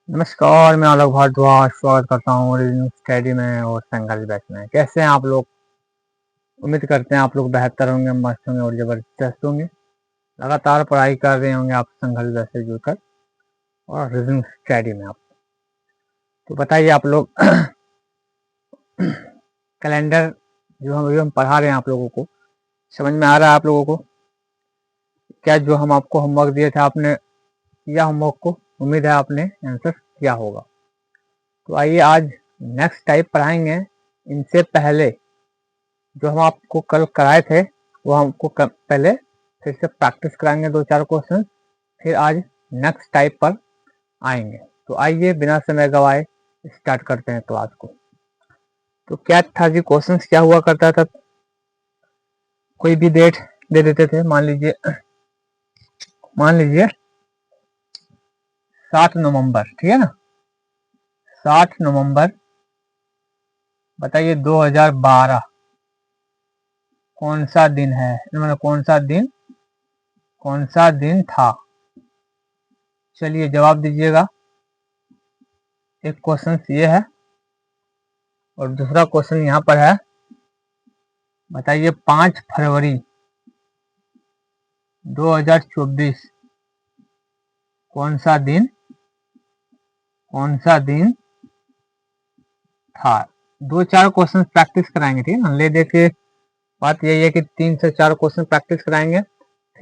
नमस्कार, मैं आलोक भारद्वाज स्वागत करता हूँ रीजनिंग स्टडी में और संघर्ष बैच में। कैसे हैं आप लोग? उम्मीद करते हैं आप लोग बेहतर होंगे, मस्त होंगे और ज़बरदस्त होंगे। लगातार पढ़ाई कर रहे होंगे आप संघर्ष बैच से जुड़कर और रीजनिंग स्टडी में आप। तो बताइए आप लोग कैलेंडर जो हम पढ़ा रहे हैं आप लोगों को समझ में आ रहा है आप लोगों को? क्या जो हम आपको होमवर्क दिए थे आपने किया होमवर्क को? उम्मीद है आपने आंसर किया होगा। तो आइए आज नेक्स्ट टाइप पढ़ाएंगे। इनसे पहले जो हम आपको कल कराए थे वो हमको पहले फिर से प्रैक्टिस कराएंगे 2-4 क्वेश्चन, फिर आज नेक्स्ट टाइप पर आएंगे। तो आइए बिना समय गवाए स्टार्ट करते हैं क्लास को। तो क्या था जी क्वेश्चन, क्या हुआ करता था? कोई भी डेट दे देते थे, मान लीजिए 7 नवंबर, ठीक है ना। 7 नवंबर बताइए 2012 कौन सा दिन है, मतलब कौन सा दिन था? चलिए जवाब दीजिएगा। एक क्वेश्चन ये है और दूसरा क्वेश्चन यहाँ पर है, बताइए 5 फरवरी 2024 कौन सा दिन था? 2-4 क्वेश्चन प्रैक्टिस कराएंगे, ठीक है ना। ले देखे बात यही है कि 3 से 4 क्वेश्चन प्रैक्टिस कराएंगे,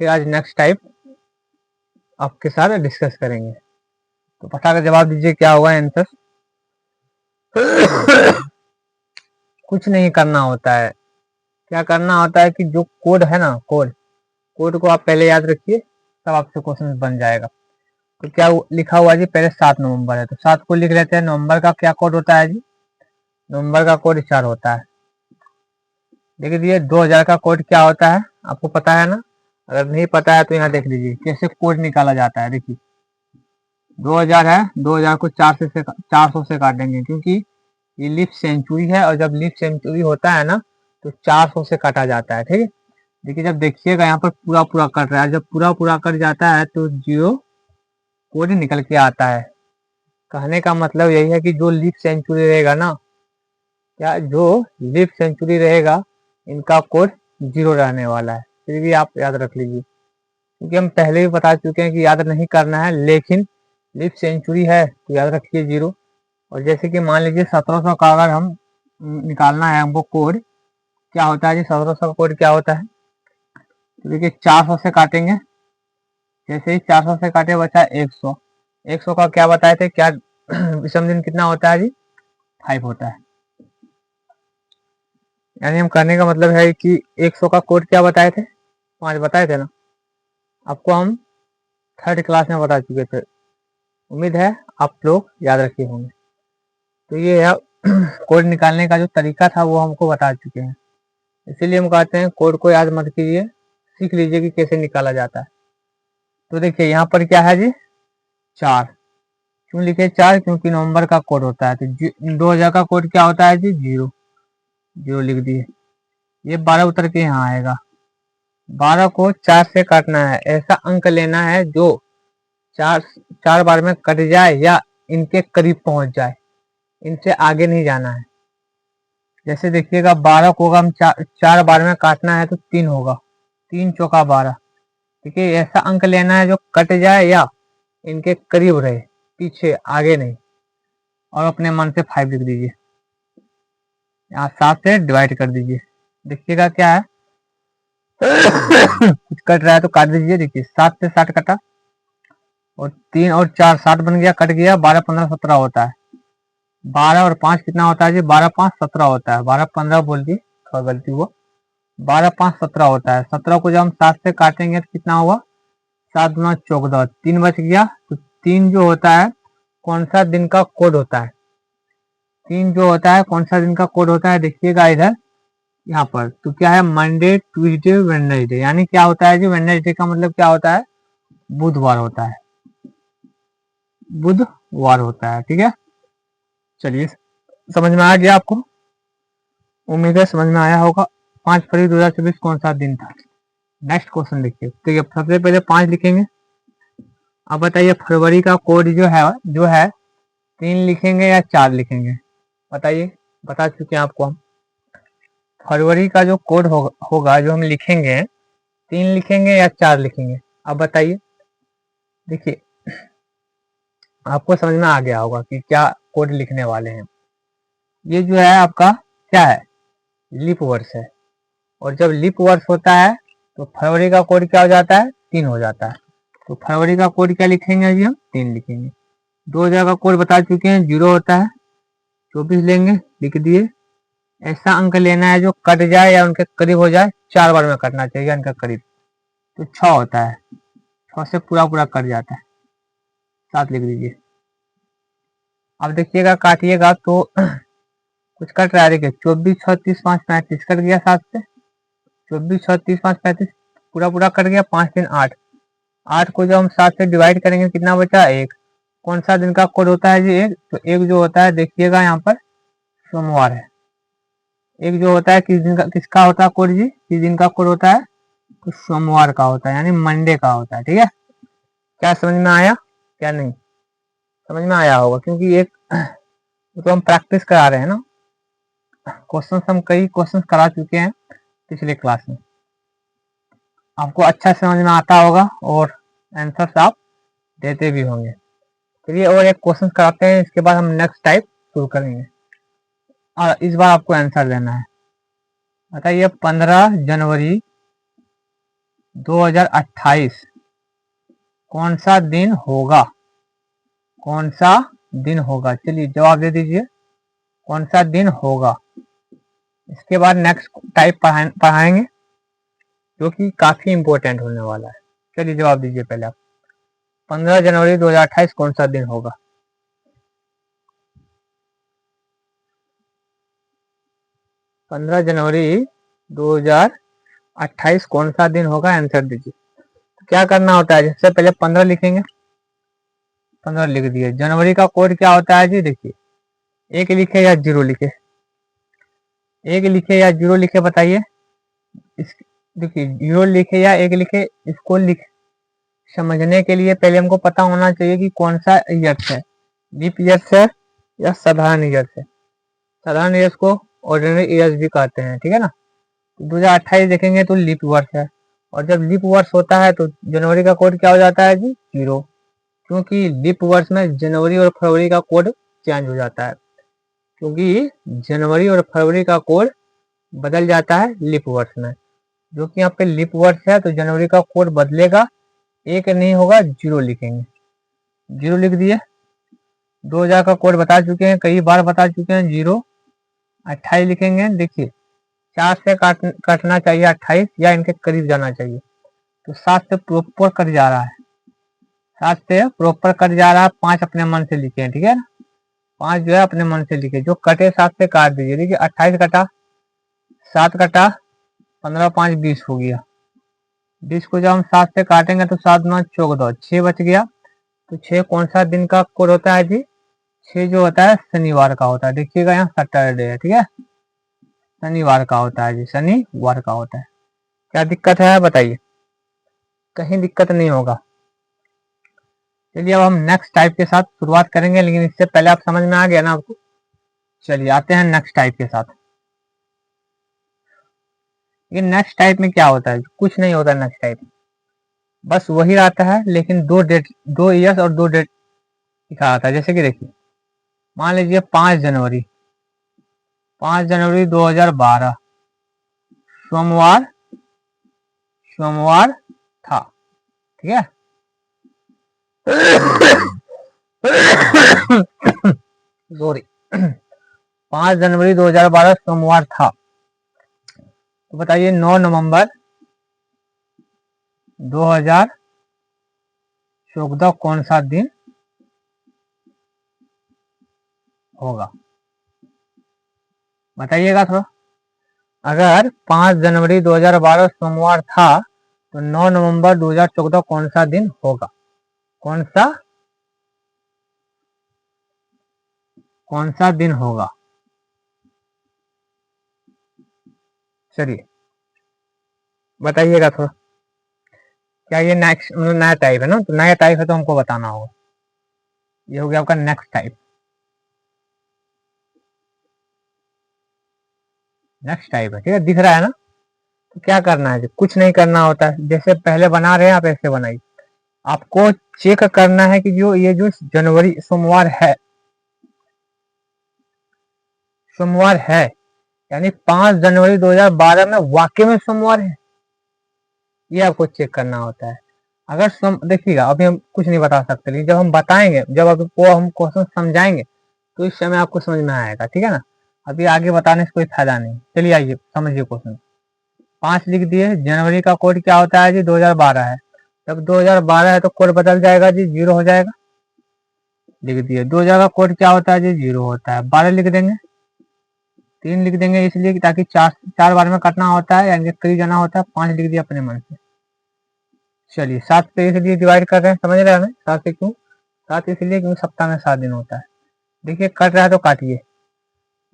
फिर आज नेक्स्ट टाइप आपके साथ डिस्कस करेंगे। तो फटाफट जवाब दीजिए, क्या होगा आंसर? कुछ नहीं करना होता है। क्या करना होता है कि जो कोड है ना, कोड को आप पहले याद रखिए, तब आपसे क्वेश्चन बन जाएगा। तो क्या लिखा हुआ जी, पहले 7 नवंबर है तो 7 को लिख लेते हैं। नवंबर का क्या कोड होता है जी? नवंबर का कोड 4 होता है। देखिए 2000 का कोड क्या होता है आपको पता है ना? अगर नहीं पता है तो यहाँ देख लीजिए कैसे कोड निकाला जाता है। देखिए 2000 है, 2000 को 400 से काटेंगे, क्योंकि ये लीफ सेंचुरी है और जब लीफ सेंचुरी होता है ना तो 400 से काटा जाता है, ठीक है। देखिए जब देखिएगा यहाँ पर पूरा पूरा कट रहा है, जब पूरा पूरा कट जाता है तो 0 कोड निकल के आता है। कहने का मतलब यही है कि जो लीफ सेंचुरी रहेगा ना, क्या जो लीफ सेंचुरी रहेगा इनका कोड 0 रहने वाला है। फिर भी आप याद रख लीजिए, क्योंकि हम पहले भी बता चुके हैं कि याद नहीं करना है, लेकिन लीफ सेंचुरी है तो याद रखिए 0। और जैसे कि मान लीजिए 1700 का अगर हम निकालना है हमको कोड, क्या होता है जी 1700 का कोड क्या होता है? तो देखिए 400 से काटेंगे, जैसे ही 400 से काटे बचा 100। 100 का क्या बताए थे, क्या विषम दिन कितना होता है जी? 5 होता है। यानी हम करने का मतलब है कि 100 का कोड क्या बताए थे? 5 बताए थे ना, आपको हम 3rd क्लास में बता चुके थे। उम्मीद है आप लोग याद रखे होंगे। तो ये है कोड निकालने का जो तरीका था वो हमको बता चुके हैं, इसीलिए हम कहते हैं कोड को याद मत कीजिए, सीख लीजिए कि कैसे निकाला जाता है। तो देखिए यहाँ पर क्या है जी 4। क्यों लिखे 4? क्योंकि नवंबर का कोड होता है। तो 2000 का कोड क्या होता है जी? 0 लिख दिए। ये 12 उतर के यहाँ आएगा। 12 को 4 से काटना है, ऐसा अंक लेना है जो 4 बार में कट जाए या इनके करीब पहुंच जाए, इनसे आगे नहीं जाना है। जैसे देखिएगा 12 को हम 4 बार में काटना है तो 3 होगा, 3 चौका 12। ठीक है, ऐसा अंक लेना है जो कट जाए या इनके करीब रहे, पीछे आगे नहीं। और अपने मन से 5 लिख दीजिए, यहाँ 7 से डिवाइड कर दीजिए। देखिएगा क्या है कुछ कट रहा है तो काट दीजिए। देखिए 7 से 7 कटा और 3 और 4 7 बन गया, कट गया। 12 15 17 होता है। 12 और 5 कितना होता है जी? 12 5 17 होता है। 12 15 बोल दी, थोड़ा गलती हुआ। 12 5 17 होता है। 17 को जब हम 7 से काटेंगे तो कितना होगा? 7 गुना 14, 3 बच गया। तो 3 जो होता है कौन सा दिन का कोड होता है? 3 जो होता है कौन सा दिन का कोड होता है? देखिएगा इधर यहाँ पर, तो क्या है? Monday Tuesday Wednesday. यानी क्या होता है जी? वेडनेसडे का मतलब क्या होता है? बुधवार होता है, बुधवार होता है। ठीक है, चलिए समझ में आ गया आपको? उम्मीद है समझ में आया होगा। 5 फरवरी 2024 कौन सा दिन था? नेक्स्ट क्वेश्चन देखिए। तो सबसे पहले 5 लिखेंगे। अब बताइए फरवरी का कोड जो है 3 लिखेंगे या 4 लिखेंगे? बताइए, बता चुके हैं आपको हम। फरवरी का जो कोड होगा जो हम लिखेंगे, 3 लिखेंगे या 4 लिखेंगे? अब बताइए। देखिए, आपको समझ में आ गया होगा कि क्या कोड लिखने वाले हैं। ये जो है आपका क्या है, लीप वर्ष है। और जब लीप वर्ष होता है तो फरवरी का कोड क्या हो जाता है, 3 हो जाता है। तो फरवरी का कोड क्या लिखेंगे अभी हम, 3 लिखेंगे। 2000 का कोड बता चुके हैं, 0 होता है। 24 लेंगे, लिख दिए। ऐसा अंक लेना है जो कट जाए या उनके करीब हो जाए, 4 बार में कटना चाहिए उनके करीब। तो 6 होता है, 6 से पूरा पूरा कट जाता है, 7 लिख दीजिए। अब देखिएगा काटिएगा तो कुछ कट रहा है। देखिए 24, 6, 30, 5, 35 कट गया 7 से। 24, 6, 30, 5, 35 पूरा पूरा कट गया। 5 3 8, 8 को जब हम 7 से डिवाइड करेंगे कितना बचा, 1। कौन सा दिन का कोड होता है जी, 1। तो 1 जो होता है देखिएगा यहाँ पर सोमवार है। 1 जो होता है किस दिन का, किसका होता है कोड जी, किस दिन का कोड होता है, तो सोमवार का होता है, यानी मंडे का होता है। ठीक है, क्या समझ में आया, क्या नहीं समझ में आया होगा, क्योंकि एक तो हम प्रैक्टिस करा रहे हैं ना, क्वेश्चन हम कई क्वेश्चन करा चुके हैं पिछले क्लास में, आपको अच्छा समझ में आता होगा और आंसर्स आप देते भी होंगे। चलिए और एक क्वेश्चन कराते हैं, इसके बाद हम नेक्स्ट टाइप शुरू करेंगे और इस बार आपको आंसर देना है। बताइए 15 जनवरी 2028 कौन सा दिन होगा, कौन सा दिन होगा? चलिए जवाब दे दीजिए, कौन सा दिन होगा। इसके बाद नेक्स्ट टाइप पढ़ाएंगे जो कि काफी इंपॉर्टेंट होने वाला है। चलिए जवाब दीजिए पहले आप, 15 जनवरी 2028 कौन सा दिन होगा? 15 जनवरी 2028 कौन सा दिन होगा, आंसर दीजिए। तो क्या करना होता है, सबसे पहले 15 लिखेंगे, 15 लिख दिए। जनवरी का कोड क्या होता है जी, देखिए 1 लिखे या 0 लिखे, 1 लिखे या 0 लिखे बताइए। देखिए 0 लिखे या 1 लिखे, इसको लिख समझने के लिए पहले हमको पता होना चाहिए कि कौन सा ईयर्स है, लीप ईयर्स है या साधारण ईयर्स है। साधारण ईयर्स को ऑर्डिनरी ईयर्स भी कहते हैं, ठीक है ना। 2028 देखेंगे तो लीप वर्ष है, और जब लीप वर्ष होता है तो जनवरी का कोड क्या हो जाता है जी, 0, क्योंकि लीप वर्ष में जनवरी और फरवरी का कोड चेंज हो जाता है, क्योंकि जनवरी और फरवरी का कोड बदल जाता है लीप वर्ष में। जो कि यहाँ पे लीप वर्ष है तो जनवरी का कोड बदलेगा, 1 नहीं होगा, 0 लिखेंगे, 0 लिख दिए। 2000 का कोड बता चुके हैं, कई बार बता चुके हैं, 0। 28 लिखेंगे, देखिए 4 से काटना चाहिए 28 या इनके करीब जाना चाहिए, तो 7 से प्रॉपर कट जा रहा है, 7 से प्रॉपर कट जा रहा है। 5 अपने मन से लिखे हैं, ठीक है ना, 5 जो है अपने मन से लिखे, जो कटे 7 से काट दीजिए। देखिए 28 कटा, 7 कटा, 15 5 20 हो गया। 20 को जब हम 7 से काटेंगे तो 7 9 14, 6 बच गया। तो 6 कौन सा दिन का कोड होता है जी, 6 जो होता है शनिवार का होता है। देखिएगा यहाँ सैटरडे है, ठीक है, शनिवार का होता है जी, शनिवार का होता है। क्या दिक्कत है बताइए, कहीं दिक्कत नहीं होगा। चलिए अब हम नेक्स्ट टाइप के साथ शुरुआत करेंगे, लेकिन इससे पहले आप समझ में आ गया ना आपको। चलिए आते हैं नेक्स्ट टाइप के साथ। ये नेक्स्ट टाइप में क्या होता है, कुछ नहीं होता नेक्स्ट टाइप, बस वही आता है लेकिन 2 डेट, 2 ईयर्स और 2 डेट लिखा आता है। जैसे कि देखिए मान लीजिए 5 जनवरी, 5 जनवरी 2012 सोमवार, सोमवार था, ठीक है। सॉरी 5 जनवरी 2012 सोमवार था। तो बताइए 9 नवंबर 2014 कौन सा दिन होगा, बताइएगा थोड़ा। अगर 5 जनवरी 2012 सोमवार था तो 9 नवंबर 2014 कौन सा दिन होगा, कौन सा दिन होगा? चलिए बताइएगा थोड़ा। क्या ये नेक्स्ट मतलब नया टाइप है ना, तो नया टाइप है तो हमको बताना होगा। ये हो गया आपका नेक्स्ट टाइप। नेक्स्ट टाइप है, ठीक है, दिख रहा है ना। तो क्या करना है जी, कुछ नहीं करना होता है, जैसे पहले बना रहे हैं आप ऐसे बनाइए। आपको चेक करना है कि जो ये जो जनवरी सोमवार है यानी 5 जनवरी 2012 में वाकई में सोमवार है, ये आपको चेक करना होता है। अगर देखिएगा, अभी हम कुछ नहीं बता सकते, लेकिन जब हम बताएंगे, जब आपको हम क्वेश्चन समझाएंगे तो इस समय आपको समझ में आएगा, ठीक है ना। अभी आगे बताने से कोई फायदा नहीं। चलिए आइए समझिए क्वेश्चन। 5 लिख दिए। जनवरी का कोड क्या होता है जी, 2012 है। जब 2012 है तो कोड बदल जाएगा जी, 0 हो जाएगा। लिख दिए। 2000 का कोड क्या होता है जी, 0 होता है। 12 लिख देंगे, 3 लिख देंगे, इसलिए कि ताकि चार बार में काटना होता है, यानी करीब जाना होता है। 5 लिख दिया अपने मन से। चलिए 7 से इसलिए डिवाइड कर रहे हैं, समझ रहे हैं 7 से क्यों, 7 इसलिए क्योंकि सप्ताह में 7 दिन होता है। देखिए कट रहा है तो काटिए।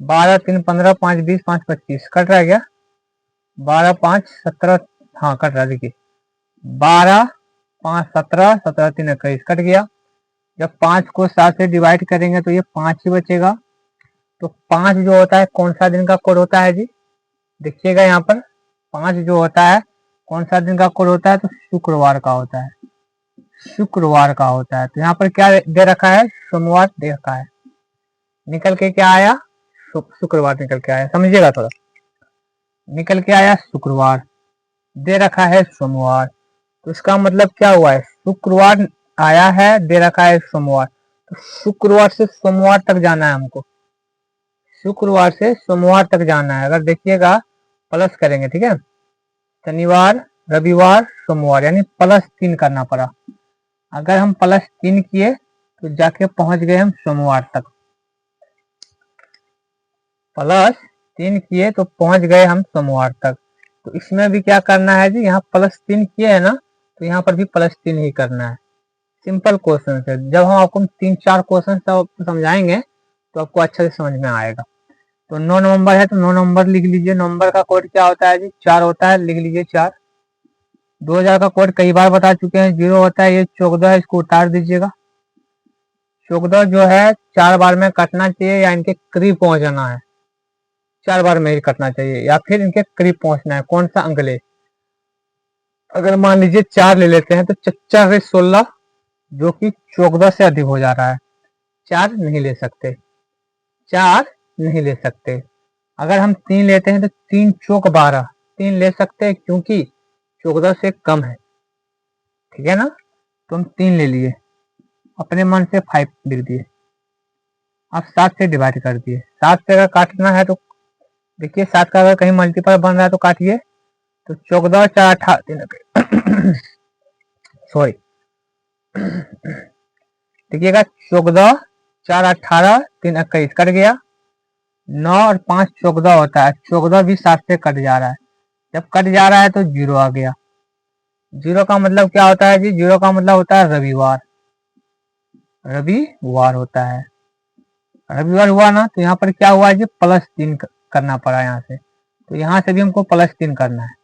12 3 15 5 20 5 25 कट रहा है क्या, 12 5 17, हाँ कट रहा है। देखिए 12 5 17, 17 3 21 कट गया। जब 5 को 7 से डिवाइड करेंगे तो ये 5 ही बचेगा। तो 5 जो होता है कौन सा दिन का कोड होता है जी, देखिएगा यहाँ पर 5 जो होता है कौन सा दिन का कोड होता है, तो शुक्रवार का होता है, शुक्रवार का होता है। तो यहाँ पर क्या दे रखा है, सोमवार दे रखा है। निकल के क्या आया, शुक्रवार निकल के आया, समझिएगा थोड़ा। निकल के आया शुक्रवार, दे रखा है सोमवार। तो इसका मतलब क्या हुआ है, शुक्रवार आया है, दे रखा है सोमवार। तो शुक्रवार से सोमवार तक जाना है हमको, शुक्रवार से सोमवार तक जाना है। अगर देखिएगा प्लस करेंगे, ठीक है, शनिवार रविवार सोमवार, यानी +3 करना पड़ा। अगर हम +3 किए तो जाके पहुंच गए हम सोमवार तक। +3 किए तो पहुंच गए हम सोमवार तक। तो इसमें भी क्या करना है जी, यहाँ +3 किए है ना, तो यहाँ पर भी +3 ही करना है। सिंपल क्वेश्चन है। जब हम आपको 3-4 क्वेश्चन समझाएंगे तो आपको अच्छे से समझ में आएगा। तो 9 नवंबर है तो 9 नवंबर लिख लीजिए। नवंबर का कोड क्या होता है जी, 4 होता है, लिख लीजिए 4। 2000 का कोड कई बार बता चुके हैं, 0 होता है। ये 14 है, इसको उतार दीजिएगा। 14 जो है 4 बार में कटना चाहिए, या इनके करीब पहुंचना है, 4 बार में ही कटना चाहिए, या फिर इनके करीब पहुंचना है। कौन सा अंक ले, अगर मान लीजिए 4 ले लेते हैं तो 4 से 16, जो कि 14 से अधिक हो जा रहा है, 4 नहीं ले सकते, 4 नहीं ले सकते। अगर हम 3 लेते हैं तो 3 चौक 12, 3 ले सकते हैं क्योंकि 14 से कम है, ठीक है ना। तो हम 3 ले लिए, अपने मन से 5 लिख दिए। अब 7 से डिवाइड कर दिए। 7 से अगर काटना है तो देखिए 7 का अगर कहीं मल्टीपल बन रहा है तो काटिए। तो 14 4 18 सॉरी देखिएगा, 14 4 18 3 21 कट गया। 9 और 5 14 होता है, 14 भी 7 से कट जा रहा है। जब कट जा रहा है तो 0 आ गया। 0 का मतलब क्या होता है जी, 0 का मतलब होता है रविवार, रविवार होता है। रविवार हुआ ना, तो यहाँ पर क्या हुआ है जी, +3 करना पड़ा यहाँ से। तो यहाँ से भी हमको +3 करना है।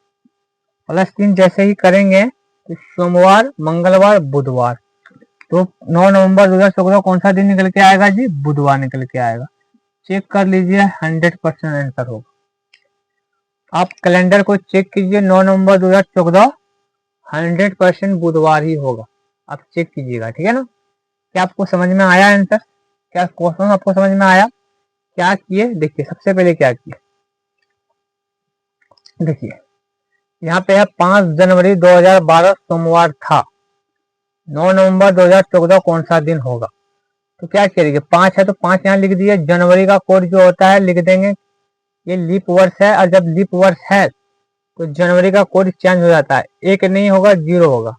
+3 जैसे ही करेंगे तो सोमवार मंगलवार बुधवार, तो 9 नवंबर 2014 कौन सा दिन निकल के आएगा जी, बुधवार निकल के आएगा। चेक कर लीजिए, 100% आंसर होगा। आप कैलेंडर को चेक कीजिए, 9 नवंबर 2014 100% बुधवार ही होगा। आप चेक कीजिएगा, ठीक है ना। क्या आपको समझ में आया आंसर, क्या क्वेश्चन आपको समझ में आया। क्या किए देखिए, सबसे पहले क्या किए देखिए, यहाँ पे है 5 जनवरी 2012 सोमवार था। 9 नवंबर 2014 कौन सा दिन होगा। तो क्या करेंगे, 5 है तो 5 यहाँ लिख दिए। जनवरी का कोड जो होता है लिख देंगे, ये लीप वर्ष है, और जब लीप वर्ष है तो जनवरी का कोड चेंज हो जाता है। 1 नहीं होगा 0 होगा,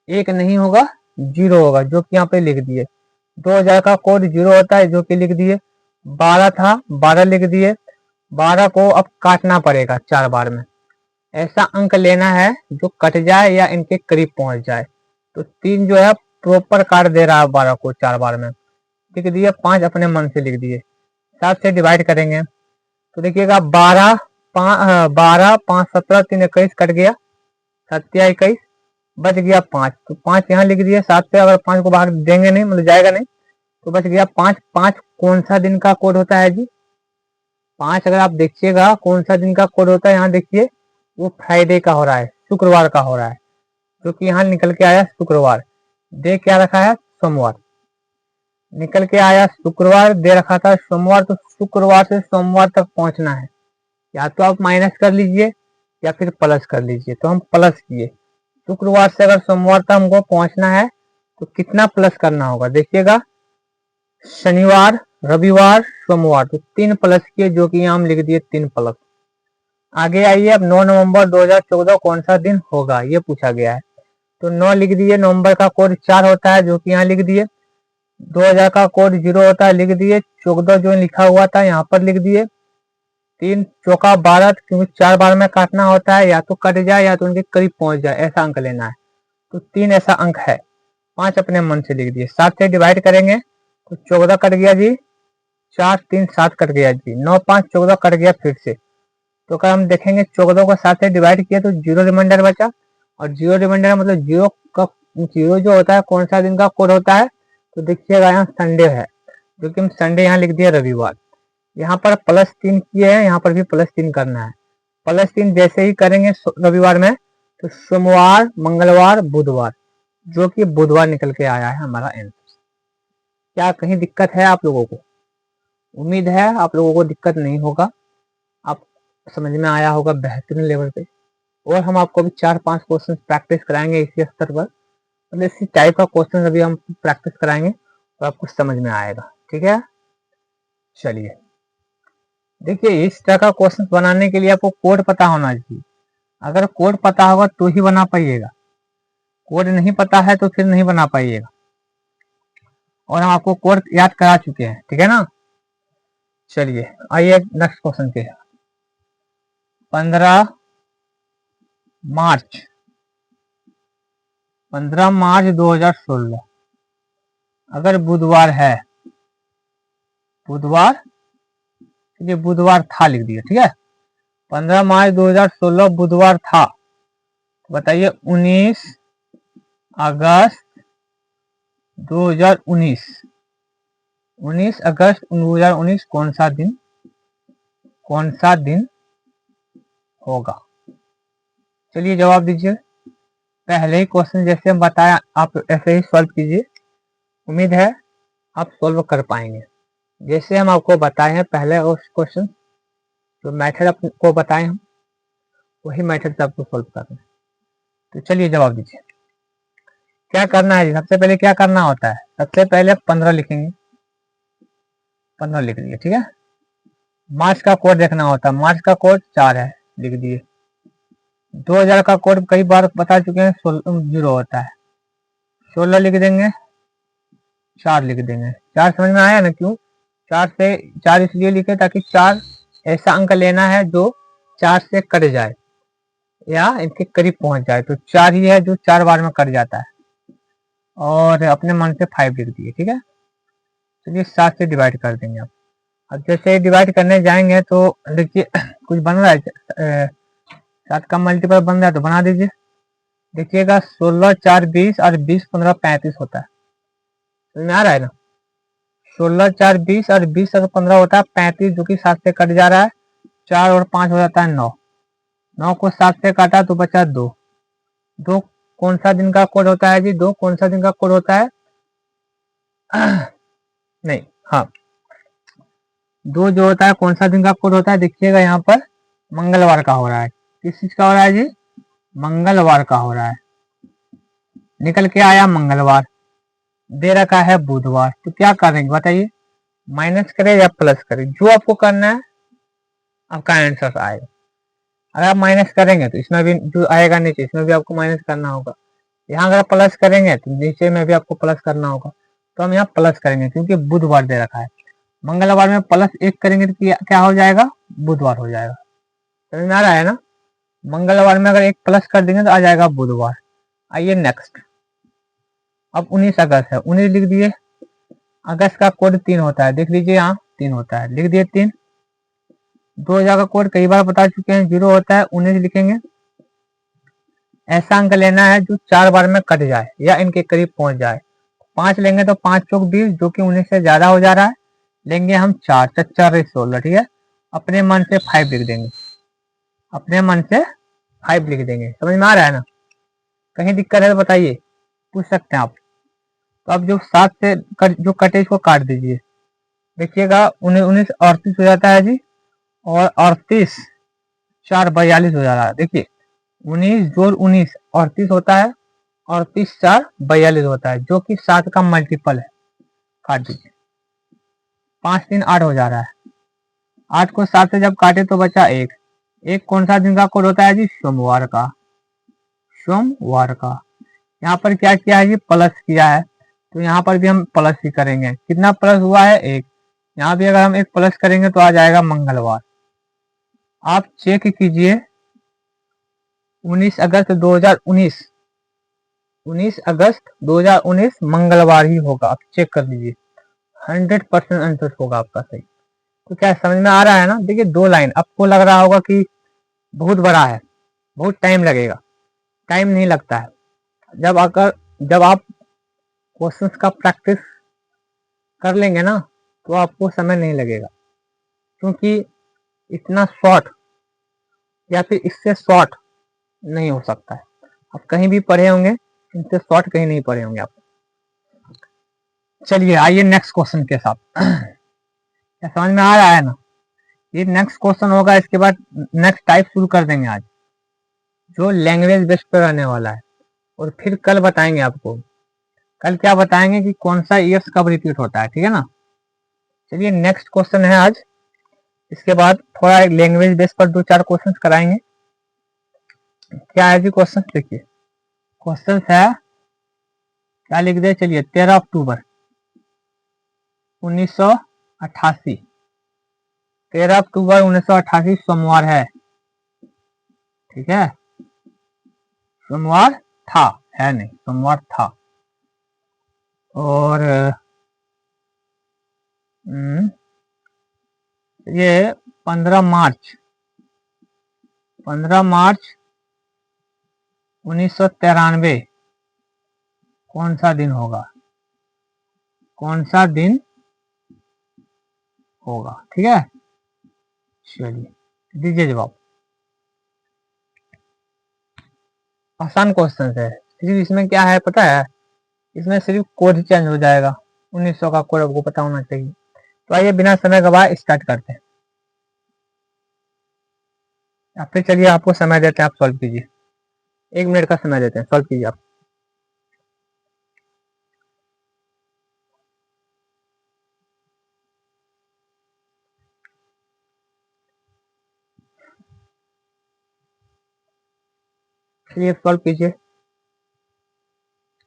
1 नहीं होगा 0 होगा, जो कि यहाँ पे लिख दिए। 2000 का कोड 0 होता है, जो कि लिख दिए। 12 था, 12 लिख दिए। 12 को अब काटना पड़ेगा 4 बार में, ऐसा अंक लेना है जो कट जाए या इनके करीब पहुंच जाए। तो 3 जो है प्रॉपर काट दे रहा है 12 को 4 बार में, लिख दिए। 5 अपने मन से लिख दिए। 7 से डिवाइड करेंगे तो देखिएगा 12 5 17 3 21 कट गया, 7 21 बच गया 5। तो 5 यहाँ लिख दिए। 7 से अगर 5 को बाहर देंगे नहीं, मतलब जाएगा नहीं, तो बच गया 5। 5 कौन सा दिन का कोड होता है जी, 5 अगर आप देखिएगा कौन सा दिन का कोड होता है, यहाँ देखिए वो फ्राइडे का हो रहा है, शुक्रवार का हो रहा है, जो कि यहाँ निकल के आया शुक्रवार। डे क्या रखा है, सोमवार, निकल के आया शुक्रवार, दे रखा था सोमवार, तो शुक्रवार से सोमवार तक पहुंचना है। या तो आप माइनस कर लीजिए या फिर प्लस कर लीजिए। तो हम प्लस किए, शुक्रवार से अगर सोमवार तक हमको पहुंचना है तो कितना प्लस करना होगा, देखिएगा शनिवार, रविवार, सोमवार, तो 3 प्लस किए, जो कि यहाँ हम लिख दिए 3 प्लस। आगे आइए, अब 9 नवंबर 2014 कौन सा दिन होगा, ये पूछा गया है। तो 9 लिख दिए, नवंबर का कोड 4 होता है, जो कि यहाँ लिख दिए। 2000 का कोड 0 होता है, लिख दिए। 14 जो लिखा हुआ था यहाँ पर लिख दिए। 3 चौका 12, क्योंकि 4 बार में काटना होता है, या तो कट जाए या तो उनके करीब पहुंच जाए, ऐसा अंक लेना है। तो 3 ऐसा अंक है। 5 अपने मन से लिख दिए। 7 से डिवाइड करेंगे तो 14 कट गया जी, 4 3 7 कट गया जी, 9 5 14 कट गया फिर से। तो अगर हम देखेंगे 14 को 7 से डिवाइड किया तो 0 रिमाइंडर बचा, और 0 रिमाइंडर मतलब 0 जो होता है कौन सा दिन का कोड होता है, तो देखिएगा यहाँ संडे है, जो कि हम संडे यहाँ लिख दिया रविवार। यहाँ पर +3 किए हैं, यहाँ पर भी +3 करना है। +3 जैसे ही करेंगे रविवार में, तो सोमवार, मंगलवार, बुधवार, जो कि बुधवार निकल के आया है हमारा आंसर। क्या कहीं दिक्कत है आप लोगों को? उम्मीद है आप लोगों को दिक्कत नहीं होगा, आप समझ में आया होगा बेहतरीन लेवल पे। और हम आपको अभी 4-5 क्वेश्चन प्रैक्टिस कराएंगे इसी स्तर पर, मतलब इसी टाइप का क्वेश्चन अभी हम प्रैक्टिस कराएंगे तो आपको समझ में आएगा। ठीक है, चलिए देखिए, इस तरह का क्वेश्चन बनाने के लिए आपको कोड पता होना चाहिए। अगर कोड पता होगा तो ही बना पाइएगा, कोड नहीं पता है तो फिर नहीं बना पाइएगा। और हम आपको कोड याद करा चुके हैं, ठीक है ना। चलिए आइए नेक्स्ट क्वेश्चन के। 15 मार्च 2016 अगर बुधवार है, बुधवार, चलिए बुधवार था लिख दिया, ठीक है। 15 मार्च 2016 बुधवार था, तो बताइए 19 अगस्त 2019, 19 अगस्त 2019 कौन सा दिन होगा? चलिए जवाब दीजिए। पहले ही क्वेश्चन जैसे हम बताया आप ऐसे ही सॉल्व कीजिए, उम्मीद है आप सॉल्व कर पाएंगे। जैसे हम आपको बताए हैं पहले उस क्वेश्चन, जो मेथड आपको बताए हम, वही मेथड से आपको सॉल्व करना है। तो चलिए जवाब दीजिए। क्या करना है? सबसे पहले क्या करना होता है? सबसे पहले 15 लिखेंगे, 15 लिख दिए, ठीक है। मार्च का कोड देखना होता है, मार्च का कोड 4 है, लिख दिए। 2000 का कोड कई बार बता चुके हैं, 0 होता है, 16 लिख देंगे, 4 लिख देंगे। 4 समझ में आया ना? क्यों 4 इसलिए लिखे ताकि 4 ऐसा अंक लेना है जो 4 से कट जाए या इनके करीब पहुंच जाए। तो 4 ही है जो 4 बार में कट जाता है, और अपने मन से 5 लिख दिए, ठीक है। चलिए 7 से डिवाइड कर देंगे आप। अब जैसे डिवाइड करने जाएंगे तो देखिए कुछ बन रहा है, 7 का मल्टीपल बन रहा है तो बना दीजिए। देखिएगा 16 4 20 और 20 15 35 होता है, समझ में आ रहा है ना। 16 4 20 और 20 और 15 होता है 35, जो कि 7 से कट जा रहा है। 4 और 5 हो जाता है 9, 9 को 7 से काटा तो बचा 2। 2 कौन सा दिन का कोड होता है जी? 2 कौन सा दिन का कोड होता है? नहीं, हाँ 2 जो होता है कौन सा दिन का कोड होता है? देखिएगा यहाँ पर मंगलवार का हो रहा है। किस चीज का हो रहा है जी? मंगलवार का हो रहा है। निकल के आया मंगलवार, दे रखा है बुधवार। तो क्या करेंगे बताइए, माइनस करें या प्लस करें? जो आपको करना है आपका आंसर आएगा। अगर आप माइनस करेंगे तो इसमें भी जो आएगा नीचे, इसमें भी आपको माइनस करना होगा। यहाँ अगर प्लस करेंगे तो नीचे में भी आपको प्लस करना होगा। तो हम यहाँ प्लस करेंगे क्योंकि बुधवार दे रखा है। मंगलवार में +1 करेंगे तो क्या हो जाएगा? बुधवार हो जाएगा। समझ में आ रहा है ना। मंगलवार में अगर 1 प्लस कर देंगे तो आ जाएगा बुधवार। आइए नेक्स्ट। अब 19 अगस्त है, 19 लिख दिए। अगस्त का कोड 3 होता है, देख लीजिए यहाँ 3 होता है, लिख दिए 3। 2000 का कोड कई बार बता चुके हैं, 0 होता है, 19 लिखेंगे। ऐसा अंक लेना है जो 4 बार में कट जाए या इनके करीब पहुंच जाए। 5 लेंगे तो 5 चौक 20, जो कि 19 से ज्यादा हो जा रहा है। लेंगे हम 4 4 16, ठीक है। अपने मन से 5 लिख देंगे, अपने मन से 5 लिख देंगे। समझ में आ रहा है ना? कहीं दिक्कत है तो बताइए, पूछ सकते हैं आप। तो अब जो 7 से जो कटे इसको काट दीजिए। देखिएगा 19 38 हो जाता है जी, और 38 4 42 हो जा रहा है। देखिए 19 जोड़ 19 38 होता है, 38 4 42 होता है, जो कि 7 का मल्टीपल है। काट दीजिए, 5 3 8 हो जा रहा है। 8 को 7 से जब काटे तो बचा 1। एक कौन सा दिन का कोड होता है जी? सोमवार का, सोमवार का। यहाँ पर क्या किया है जी? प्लस किया है, तो यहाँ पर भी हम प्लस ही करेंगे। कितना प्लस हुआ है? 1। यहाँ भी अगर हम 1 प्लस करेंगे तो आ जाएगा मंगलवार। आप चेक कीजिए 19 अगस्त 2019, 19 अगस्त 2019 मंगलवार ही होगा। आप चेक कर लीजिए, 100% आंसर होगा आपका सही। तो क्या समझ में आ रहा है ना? देखिए 2 लाइन, आपको लग रहा होगा कि बहुत बड़ा है, बहुत टाइम लगेगा। टाइम नहीं लगता है। जब आप क्वेश्चंस का प्रैक्टिस कर लेंगे ना, तो आपको समय नहीं लगेगा, क्योंकि इतना शॉर्ट या फिर इससे शॉर्ट नहीं हो सकता है। आप कहीं भी पढ़े होंगे, इनसे शॉर्ट कहीं नहीं पढ़े होंगे आप। चलिए आइए नेक्स्ट क्वेश्चन के साथ। क्या समझ में आ रहा है ना? ये नेक्स्ट क्वेश्चन होगा, इसके बाद नेक्स्ट टाइप शुरू कर देंगे आज, जो लैंग्वेज बेस्ड पे रहने वाला है। और फिर कल बताएंगे आपको, कल क्या बताएंगे कि कौन सा ईयर्स कब रिपीट होता है, ठीक है ना? चलिए नेक्स्ट क्वेश्चन है आज, इसके बाद थोड़ा एक लैंग्वेज बेस पर 2-4 क्वेश्चन कराएंगे। क्या है जी क्वेश्चन? देखिए क्वेश्चन है, क्या लिख दे? चलिए 13 अक्टूबर 1988, 13 अक्टूबर 1988 सोमवार है, ठीक है? सोमवार था, है नहीं, सोमवार था। और ये 15 मार्च 1993 कौन सा दिन होगा? कौन सा दिन होगा? ठीक है, चलिए दीजिए जवाब। आसान क्वेश्चन है, सिर्फ इसमें क्या है पता है? इसमें सिर्फ कोड ही चेंज हो जाएगा। 1900 का कोड आपको पता होना चाहिए। तो आइए बिना समय गवाए स्टार्ट करते हैं, या फिर चलिए आपको समय देते हैं, आप सॉल्व कीजिए। 1 मिनट का समय देते हैं, सॉल्व कीजिए आप। चलिए सॉल्व कीजिए।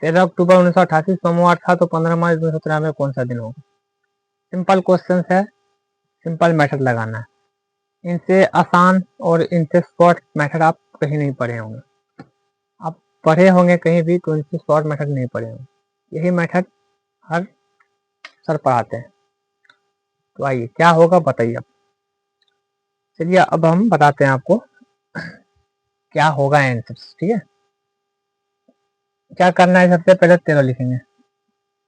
13 अक्टूबर 1988 सोमवार था, तो 15 मार्च 1993 कौन सा दिन होगा? सिंपल क्वेश्चन है, सिंपल मेथड लगाना है। इनसे आसान और इनसे शॉर्ट मेथड आप कहीं नहीं पढ़े होंगे। आप पढ़े होंगे कहीं भी तो इनसे शॉर्ट मेथड नहीं पढ़े होंगे। यही मेथड हर सर पढ़ाते हैं। तो आइए क्या होगा बताइए आप। चलिए अब हम बताते हैं आपको क्या होगा आंसर, ठीक है? क्या करना है? सबसे पहले 13 लिखेंगे।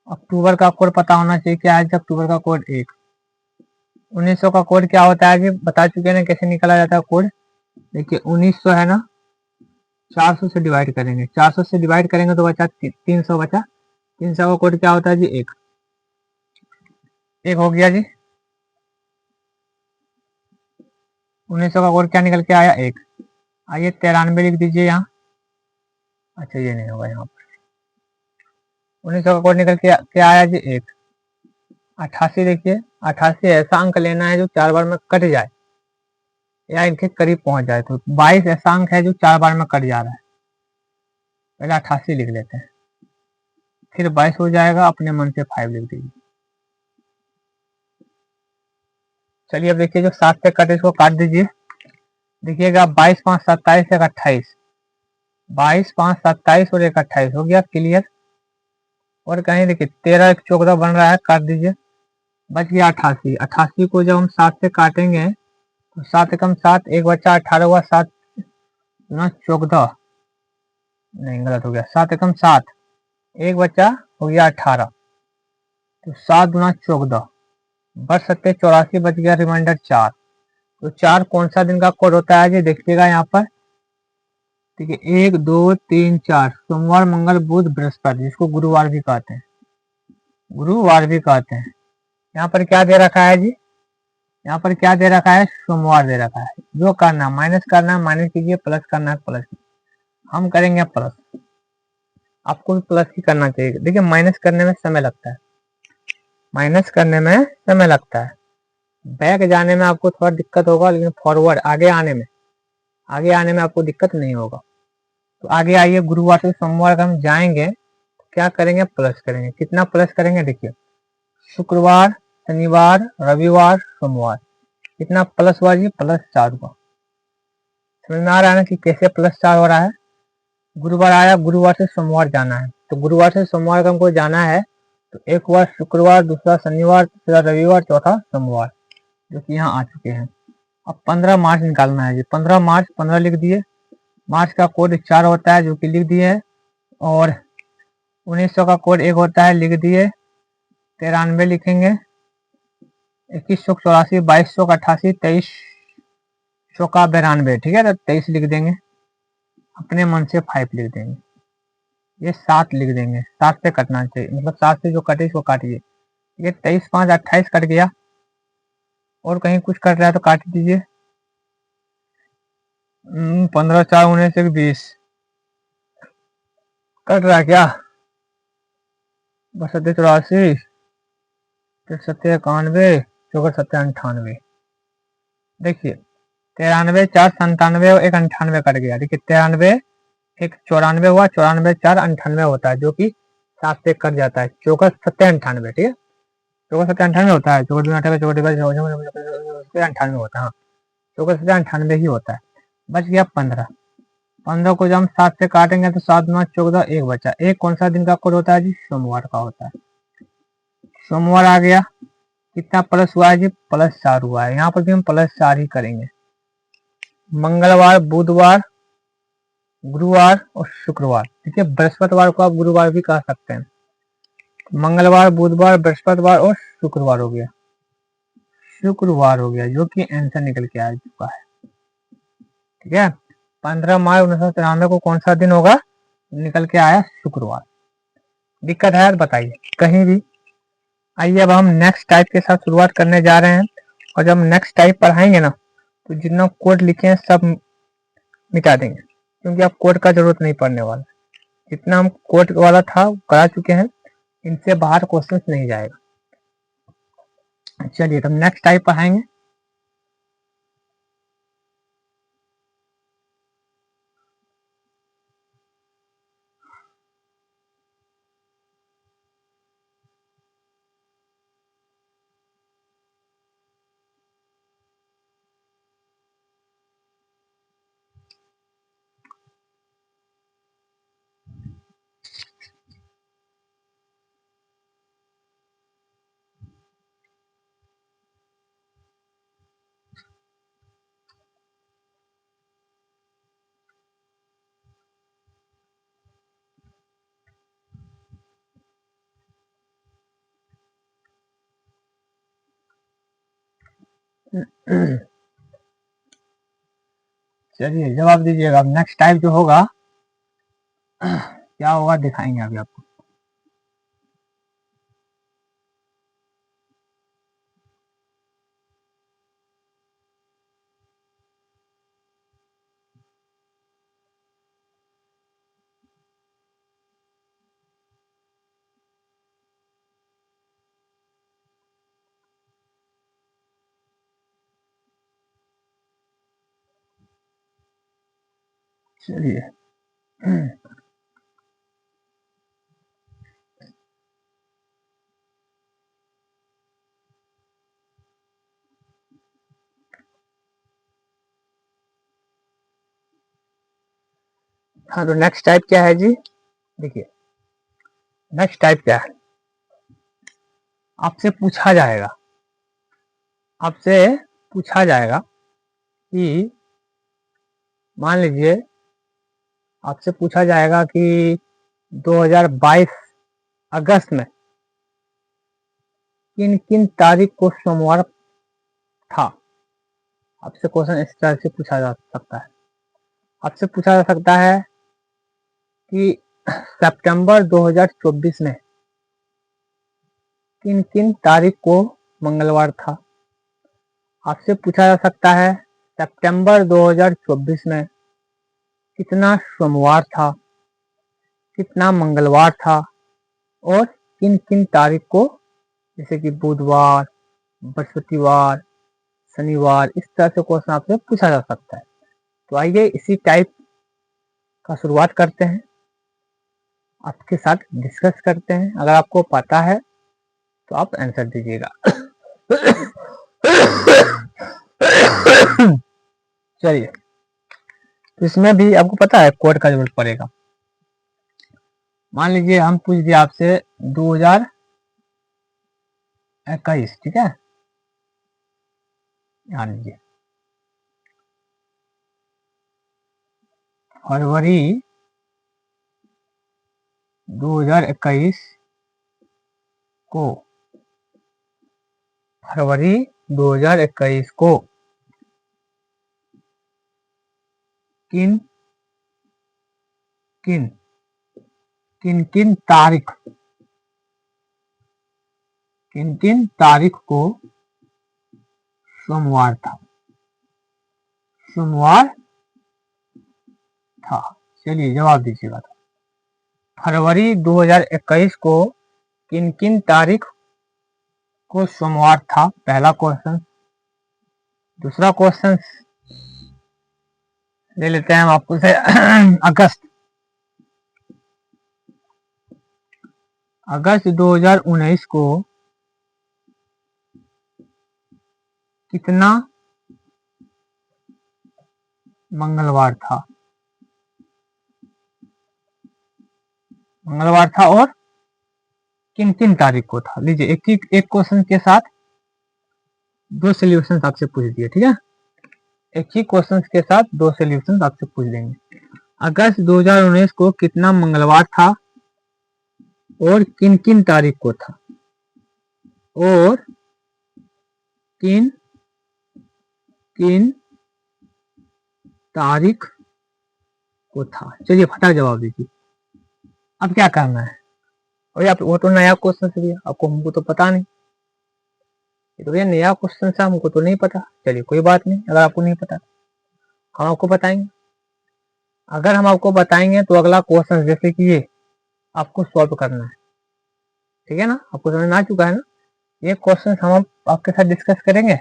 अक्टूबर का कोड पता होना चाहिए, क्या है? अक्टूबर का कोड 1। 1900 का कोड क्या होता है? बता चुके हैं कैसे निकाला जाता है कोड। देखिए 1900 है ना, 400 से डिवाइड करेंगे, 400 से डिवाइड करेंगे तो बचा 300 बचा। 300 का कोड क्या होता है जी? 1। 1 हो गया जी। 1900 का कोड क्या निकल के आया? 1। आइए 93 लिख दीजिए यहाँ। अच्छा ये नहीं होगा यहाँ पर। 1900 का कोड निकल के क्या आया जी? 1। 88 देखिए, 88 ऐसा अंक लेना है जो 4 बार में कट जाए या इनके करीब पहुंच जाए। तो 22 ऐसा अंक है जो 4 बार में कट जा रहा है। पहले 88 लिख लेते हैं, फिर 22 हो जाएगा, अपने मन से 5 लिख दीजिए। चलिए अब देखिए जो 7 से कटे इसको काट दीजिए। देखिएगा 22 5 27 एक 28, 22 5 27 और एक 28 हो गया क्लियर। और कहीं देखिए 13 एक 14 बन रहा है, काट दीजिए। बच गया 88। 88 को जब हम 7 से काटेंगे तो 7 एकम 7, एक बच्चा 18 हुआ, 7 गुना 14, नहीं गलत हो गया, 7 एकम 7, एक बच्चा हो गया 18, तो 7 गुना 14 बच सकते 84, बच गया रिमाइंडर 4। तो 4 कौन सा दिन का कोड होता है जी, देखिएगा यहाँ पर। ठीक है, 1 2 3 4 सोमवार मंगल बुध बृहस्पति, जिसको गुरुवार भी कहते हैं, गुरुवार भी कहते हैं। यहाँ पर क्या दे रखा है जी, यहाँ पर क्या दे रखा है, सोमवार दे रखा है। जो करना माइनस करना है माइनस कीजिए, प्लस करना है प्लस कीजिए। हम करेंगे प्लस, आपको भी प्लस ही करना चाहिए। देखिए माइनस करने में समय लगता है, माइनस करने में समय लगता है। बैक जाने में आपको थोड़ा दिक्कत होगा, लेकिन फॉरवर्ड आगे आने में आपको दिक्कत नहीं होगा। तो आगे आइए, गुरुवार से सोमवार का हम जाएंगे, क्या करेंगे, प्लस करेंगे। कितना प्लस करेंगे, देखिए शुक्रवार शनिवार रविवार सोमवार, कितना प्लस हुआ जी, प्लस 4 हुआ। समझ में आ रहा है ना कि कैसे प्लस 4 हो रहा है। गुरुवार आया, गुरुवार से सोमवार जाना है, तो गुरुवार से सोमवार का हमको जाना है। तो एक हुआ शुक्रवार, दूसरा शनिवार, तीसरा रविवार, चौथा सोमवार, जो कि यहाँ आ चुके हैं। अब 15 मार्च निकालना है जी। 15 मार्च 15 लिख दिए, मार्च का कोड 4 होता है जो कि लिख दिए है, और 1900 का कोड 1 होता है, लिख दिए। 93 लिखेंगे, 2100 84, 2200 का 88, 2300 का 92। ठीक है, तो 23 लिख देंगे, अपने मन से 5 लिख देंगे, ये 7 लिख देंगे। 7 से कटना चाहिए, मतलब 7 से जो कटे इसको काटिए। ये 23 5 28 कट गया, और कहीं कुछ कट रहा है तो काट दीजिए। 15 4 19 1 20 कट रहा है क्या, 32 84 सत्तर 91 चौकर 70 98। देखिए 93 4 97 और 1 98 कट गया। देखिए 93 1 94 हुआ, 94 4 98 होता है, जो कि 7 से कट जाता है। चौकर 70 98, ठीक है, चौकर 70 98 होता है। चौकर 98 चौकर 98 होता है, हाँ, चौकर 70 98 ही होता है। बच गया 15। 15 को जब हम 7 से काटेंगे तो 7 9 14, 1 बचा। 1 कौन सा दिन का कोड होता है जी, सोमवार का होता है। सोमवार आ गया, कितना प्लस हुआ है जी, प्लस 4 हुआ है। यहाँ पर भी हम प्लस 4 ही करेंगे। मंगलवार बुधवार गुरुवार और शुक्रवार, ठीक है, बृहस्पतिवार को आप गुरुवार भी कह सकते हैं। मंगलवार बुधवार बृहस्पतिवार और शुक्रवार हो गया, शुक्रवार हो गया, जो कि आंसर निकल के आ चुका है। ठीक है, 15 मार्च 1993 को कौन सा दिन होगा, निकल के आया शुक्रवार। दिक्कत है बताइए कहीं भी। आइए अब हम नेक्स्ट टाइप के साथ शुरुआत करने जा रहे हैं, और जब हम नेक्स्ट टाइप पढ़ाएंगे ना, तो जितना कोड लिखे हैं सब मिटा देंगे, क्योंकि अब कोड का जरूरत नहीं पड़ने वाला। जितना हम कोड वाला था करा चुके हैं, इनसे बाहर क्वेश्चन नहीं जाएगा। चलिए तो नेक्स्ट टाइप पढ़ाएंगे। चलिए जवाब दीजिएगा। अब नेक्स्ट टाइप जो होगा क्या होगा दिखाएंगे अभी आपको। चलिए हाँ, तो नेक्स्ट टाइप क्या है जी, देखिए नेक्स्ट टाइप क्या है, आपसे पूछा जाएगा, आपसे पूछा जाएगा कि मान लीजिए आपसे पूछा जाएगा कि 2022 अगस्त में किन किन तारीख को सोमवार था। आपसे क्वेश्चन इस तरह से पूछा जा सकता है। आपसे पूछा जा सकता है कि सितंबर 2024 में किन किन तारीख को मंगलवार था। आपसे पूछा जा सकता है सितंबर 2024 में कितना सोमवार था, कितना मंगलवार था और किन किन तारीख को, जैसे कि बुधवार, बृहस्पतिवार, शनिवार, इस तरह से क्वेश्चन आपसे पूछा जा सकता है। तो आइए इसी टाइप का शुरुआत करते हैं, आपके साथ डिस्कस करते हैं। अगर आपको पता है तो आप आंसर दीजिएगा। चलिए, तो इसमें भी आपको पता है कोड का जरूरत पड़ेगा। मान लीजिए हम पूछ दिए आपसे 2021, ठीक है, ध्यान लीजिए, फरवरी 2021 को, फरवरी 2021 को किन किन किन किन तारीख, किन किन तारीख को सोमवार था, सोमवार था। चलिए जवाब दीजिएगा। फरवरी 2021 को किन किन तारीख को सोमवार था, पहला क्वेश्चन। दूसरा क्वेश्चन ले लेते हैं हम आपको से अगस्त 2019 को कितना मंगलवार था, मंगलवार था और किन किन तारीख को था। लीजिए एक क्वेश्चन के साथ दो सॉल्यूशंस आपसे पूछ दिए, ठीक है, एक ही क्वेश्चन के साथ दो सॉल्यूशंस आपसे पूछ देंगे। अगस्त 2019 को कितना मंगलवार था और किन किन तारीख को था, और किन किन तारीख को था। चलिए फटाक जवाब दीजिए। अब क्या करना है, और आप वो तो नया क्वेश्चन से दिया आपको, हमको तो पता नहीं, ये तो ये नया क्वेश्चन से हमको तो नहीं पता। चलिए कोई बात नहीं, अगर आपको नहीं पता हम आपको बताएंगे। अगर हम आपको बताएंगे तो अगला क्वेश्चन जैसे कि ये आपको सॉल्व करना है, ठीक है ना, आपको समझ में आ चुका है ना। ये क्वेश्चन हम आपके साथ डिस्कस करेंगे,